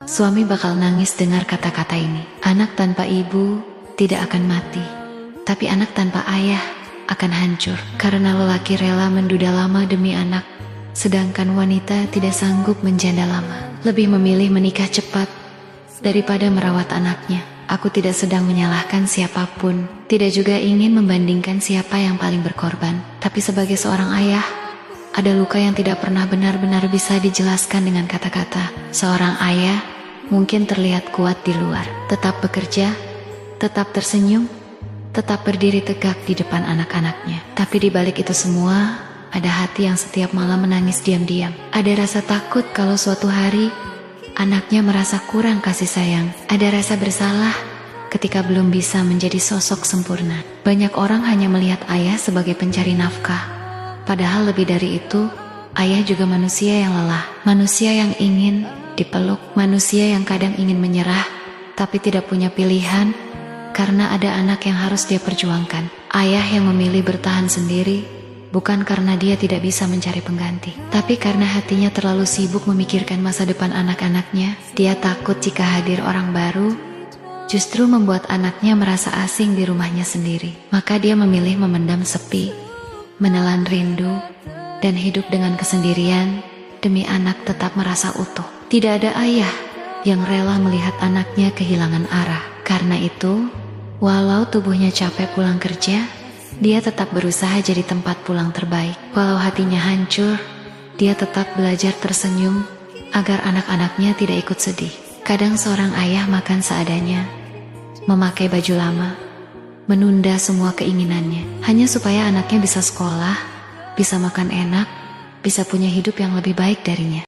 Suami bakal nangis dengar kata-kata ini. Anak tanpa ibu tidak akan mati, tapi anak tanpa ayah akan hancur. Karena lelaki rela menduda lama demi anak, sedangkan wanita tidak sanggup menjanda lama. Lebih memilih menikah cepat daripada merawat anaknya. Aku tidak sedang menyalahkan siapapun, tidak juga ingin membandingkan siapa yang paling berkorban. Tapi sebagai seorang ayah, ada luka yang tidak pernah benar-benar bisa dijelaskan dengan kata-kata. Seorang ayah mungkin terlihat kuat di luar, tetap bekerja, tetap tersenyum, tetap berdiri tegak di depan anak-anaknya. Tapi di balik itu semua, ada hati yang setiap malam menangis diam-diam. Ada rasa takut kalau suatu hari anaknya merasa kurang kasih sayang. Ada rasa bersalah ketika belum bisa menjadi sosok sempurna. Banyak orang hanya melihat ayah sebagai pencari nafkah. Padahal lebih dari itu, ayah juga manusia yang lelah. Manusia yang ingin dipeluk. Manusia yang kadang ingin menyerah, tapi tidak punya pilihan karena ada anak yang harus dia perjuangkan. Ayah yang memilih bertahan sendiri, bukan karena dia tidak bisa mencari pengganti, tapi karena hatinya terlalu sibuk memikirkan masa depan anak-anaknya. Dia takut jika hadir orang baru, justru membuat anaknya merasa asing di rumahnya sendiri. Maka dia memilih memendam sepi, menelan rindu, dan hidup dengan kesendirian demi anak tetap merasa utuh. Tidak ada ayah yang rela melihat anaknya kehilangan arah. Karena itu, walau tubuhnya capek pulang kerja, dia tetap berusaha jadi tempat pulang terbaik. Walau hatinya hancur, dia tetap belajar tersenyum agar anak-anaknya tidak ikut sedih. Kadang seorang ayah makan seadanya, memakai baju lama, menunda semua keinginannya, hanya supaya anaknya bisa sekolah, bisa makan enak, bisa punya hidup yang lebih baik darinya.